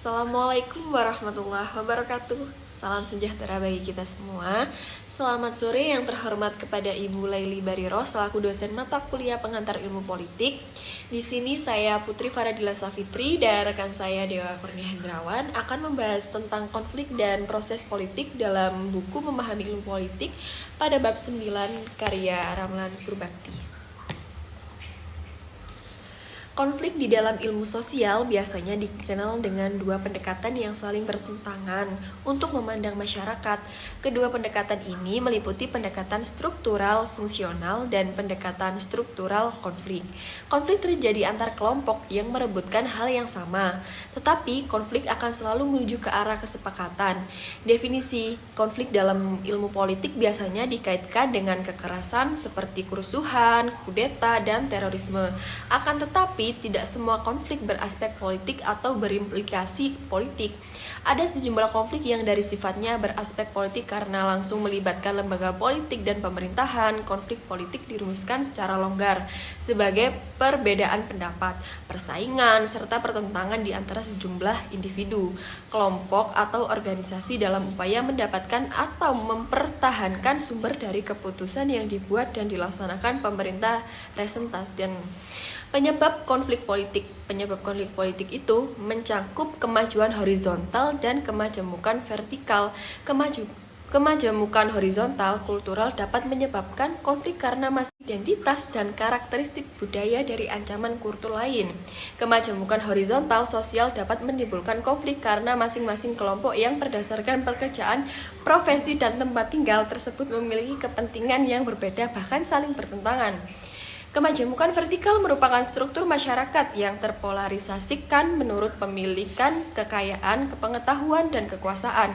Assalamualaikum warahmatullahi wabarakatuh. Salam sejahtera bagi kita semua. Selamat sore yang terhormat kepada Ibu Laili Bariro selaku dosen mata kuliah pengantar ilmu politik. Di sini saya Putri Faradila Safitri dan rekan saya Dewa Kurnia Hendrawan akan membahas tentang konflik dan proses politik dalam buku Memahami Ilmu Politik pada bab 9 karya Ramlan Surbakti. Konflik di dalam ilmu sosial biasanya dikenal dengan dua pendekatan yang saling bertentangan untuk memandang masyarakat. Kedua pendekatan ini meliputi pendekatan struktural fungsional dan pendekatan struktural konflik. Konflik terjadi antar kelompok yang merebutkan hal yang sama, tetapi konflik akan selalu menuju ke arah kesepakatan. Definisi konflik dalam ilmu politik biasanya dikaitkan dengan kekerasan seperti kerusuhan, kudeta, dan terorisme. Akan tetapi tidak semua konflik beraspek politik atau berimplikasi politik. Ada sejumlah konflik yang dari sifatnya beraspek politik karena langsung melibatkan lembaga politik dan pemerintahan. Konflik politik dirumuskan secara longgar sebagai perbedaan pendapat, persaingan, serta pertentangan di antara sejumlah individu, kelompok, atau organisasi dalam upaya mendapatkan atau mempertahankan sumber dari keputusan yang dibuat dan dilaksanakan pemerintah representatif. Penyebab konflik politik itu mencangkup kemajuan horizontal dan kemajemukan vertikal. Kemajemukan horizontal kultural dapat menyebabkan konflik karena masih identitas dan karakteristik budaya dari ancaman kultur lain. Kemajemukan horizontal sosial dapat menimbulkan konflik karena masing-masing kelompok yang berdasarkan pekerjaan, profesi, dan tempat tinggal tersebut memiliki kepentingan yang berbeda bahkan saling bertentangan. Kemajemukan vertikal merupakan struktur masyarakat yang terpolarisasikan menurut pemilikan, kekayaan, kepengetahuan, dan kekuasaan.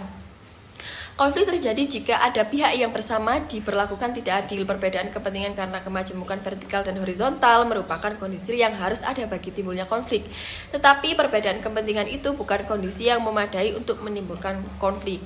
Konflik terjadi jika ada pihak yang bersama diperlakukan tidak adil. Perbedaan kepentingan karena kemajemukan vertikal dan horizontal merupakan kondisi yang harus ada bagi timbulnya konflik. Tetapi perbedaan kepentingan itu bukan kondisi yang memadai untuk menimbulkan konflik.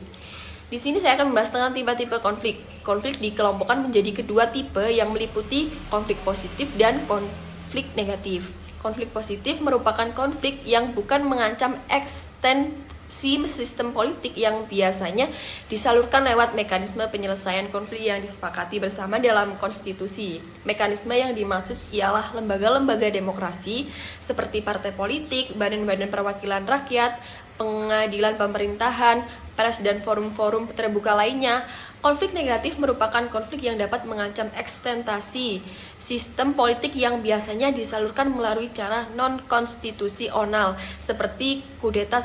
Di sini saya akan membahas tentang tipe-tipe konflik. Konflik dikelompokkan menjadi kedua tipe yang meliputi konflik positif dan konflik negatif. Konflik positif merupakan konflik yang bukan mengancam ekstensi sistem politik yang biasanya disalurkan lewat mekanisme penyelesaian konflik yang disepakati bersama dalam konstitusi. Mekanisme yang dimaksud ialah lembaga-lembaga demokrasi seperti partai politik, badan-badan perwakilan rakyat, pengadilan pemerintahan, pers, dan forum-forum terbuka lainnya. Konflik negatif merupakan konflik yang dapat mengancam ekstensi sistem politik yang biasanya disalurkan melalui cara non-konstitusional seperti kudeta,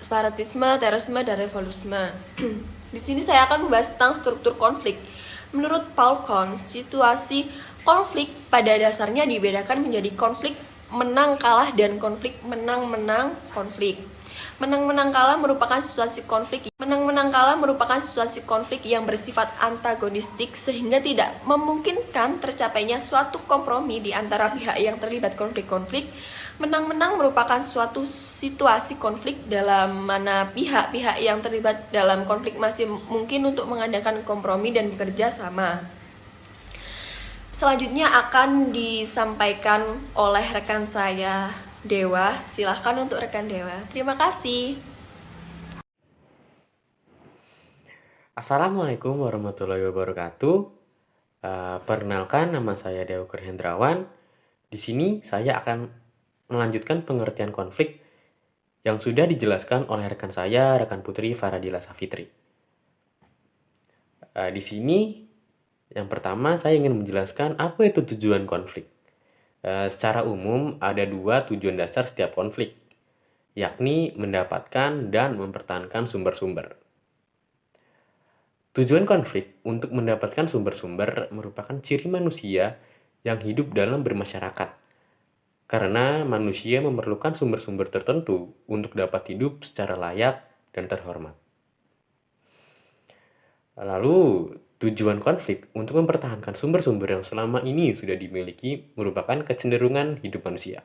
separatisme, terorisme, dan revolusi. Di sini saya akan membahas tentang struktur konflik. Menurut Paul Kohn, situasi konflik pada dasarnya dibedakan menjadi konflik menang-kalah dan konflik menang-menang konflik. Menang-menang kalah merupakan situasi konflik yang bersifat antagonistik sehingga tidak memungkinkan tercapainya suatu kompromi di antara pihak yang terlibat konflik. Menang-menang merupakan suatu situasi konflik dalam mana pihak-pihak yang terlibat dalam konflik masih mungkin untuk mengadakan kompromi dan bekerja sama. Selanjutnya akan disampaikan oleh rekan saya Dewa. Silahkan untuk rekan Dewa. Terima kasih. Assalamualaikum warahmatullahi wabarakatuh. Perkenalkan, nama saya Dewa Kurnia Hendrawan. Di sini saya akan melanjutkan pengertian konflik yang sudah dijelaskan oleh rekan saya, rekan Putri Faradila Safitri. Di sini yang pertama saya ingin menjelaskan apa itu tujuan konflik. Secara umum ada dua tujuan dasar setiap konflik, yakni mendapatkan dan mempertahankan sumber-sumber. Tujuan konflik untuk mendapatkan sumber-sumber merupakan ciri manusia yang hidup dalam bermasyarakat, karena manusia memerlukan sumber-sumber tertentu untuk dapat hidup secara layak dan terhormat. Lalu, tujuan konflik untuk mempertahankan sumber-sumber yang selama ini sudah dimiliki merupakan kecenderungan hidup manusia.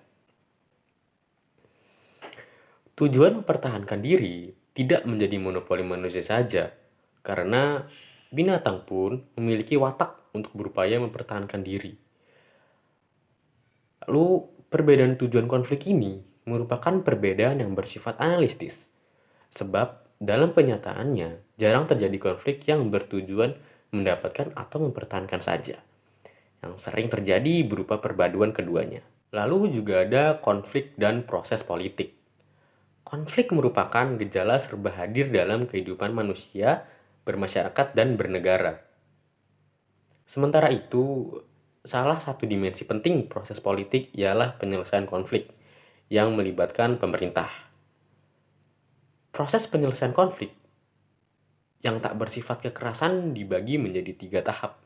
Tujuan mempertahankan diri tidak menjadi monopoli manusia saja, karena binatang pun memiliki watak untuk berupaya mempertahankan diri. Lalu, perbedaan tujuan konflik ini merupakan perbedaan yang bersifat analitis. Sebab dalam kenyataannya jarang terjadi konflik yang bertujuan mendapatkan atau mempertahankan saja. Yang sering terjadi berupa perpaduan keduanya. Lalu juga ada konflik dan proses politik. Konflik merupakan gejala serba hadir dalam kehidupan manusia, bermasyarakat, dan bernegara. Sementara itu, salah satu dimensi penting proses politik ialah penyelesaian konflik yang melibatkan pemerintah. Proses penyelesaian konflik yang tak bersifat kekerasan dibagi menjadi 3 tahap.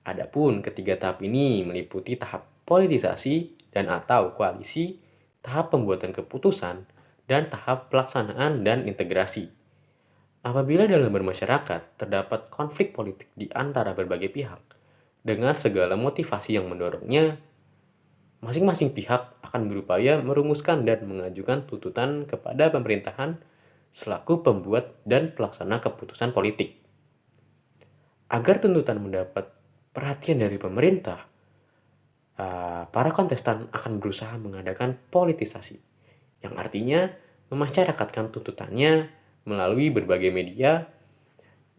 Adapun ketiga tahap ini meliputi tahap politisasi dan atau koalisi, tahap pembuatan keputusan, dan tahap pelaksanaan dan integrasi. Apabila dalam bermasyarakat terdapat konflik politik di antara berbagai pihak, dengan segala motivasi yang mendorongnya, masing-masing pihak akan berupaya merumuskan dan mengajukan tuntutan kepada pemerintahan selaku pembuat dan pelaksana keputusan politik. Agar tuntutan mendapat perhatian dari pemerintah, para kontestan akan berusaha mengadakan politisasi, yang artinya memasyarakatkan tuntutannya melalui berbagai media,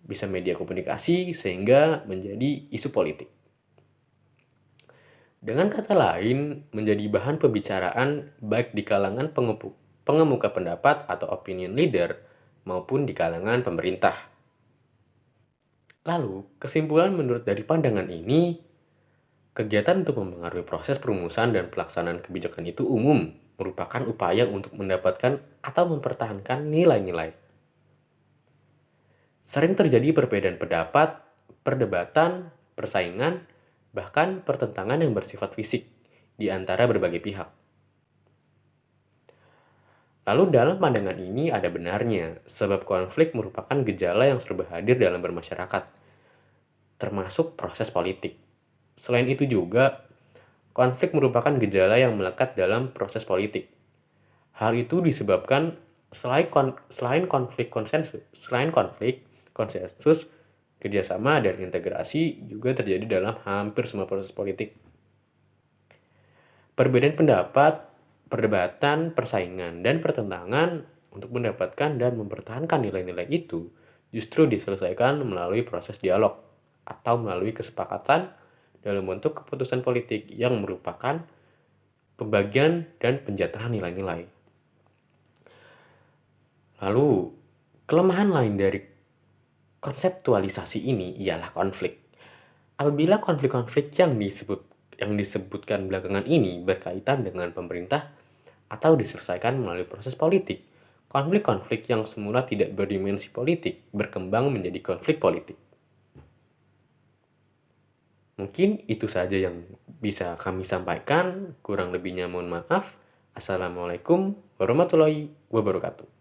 bisa media komunikasi, sehingga menjadi isu politik. Dengan kata lain, menjadi bahan pembicaraan baik di kalangan pengemuka pendapat atau opinion leader maupun di kalangan pemerintah. Lalu, kesimpulan menurut dari pandangan ini, kegiatan untuk mempengaruhi proses perumusan dan pelaksanaan kebijakan itu umum, merupakan upaya untuk mendapatkan atau mempertahankan nilai-nilai. Sering terjadi perbedaan pendapat, perdebatan, persaingan, bahkan pertentangan yang bersifat fisik di antara berbagai pihak. Lalu dalam pandangan ini ada benarnya, sebab konflik merupakan gejala yang serba hadir dalam bermasyarakat, termasuk proses politik. Selain itu juga, konflik merupakan gejala yang melekat dalam proses politik. Hal itu disebabkan selain konflik konsensus, kerjasama dan integrasi juga terjadi dalam hampir semua proses politik. Perbedaan pendapat, perdebatan, persaingan, dan pertentangan untuk mendapatkan dan mempertahankan nilai-nilai itu justru diselesaikan melalui proses dialog atau melalui kesepakatan dalam bentuk keputusan politik yang merupakan pembagian dan penjatahan nilai-nilai. Lalu, kelemahan lain dari konseptualisasi ini ialah konflik. Apabila konflik-konflik yang disebutkan belakangan ini berkaitan dengan pemerintah atau diselesaikan melalui proses politik, konflik-konflik yang semula tidak berdimensi politik berkembang menjadi konflik politik. Mungkin itu saja yang bisa kami sampaikan. Kurang lebihnya mohon maaf. Assalamualaikum warahmatullahi wabarakatuh.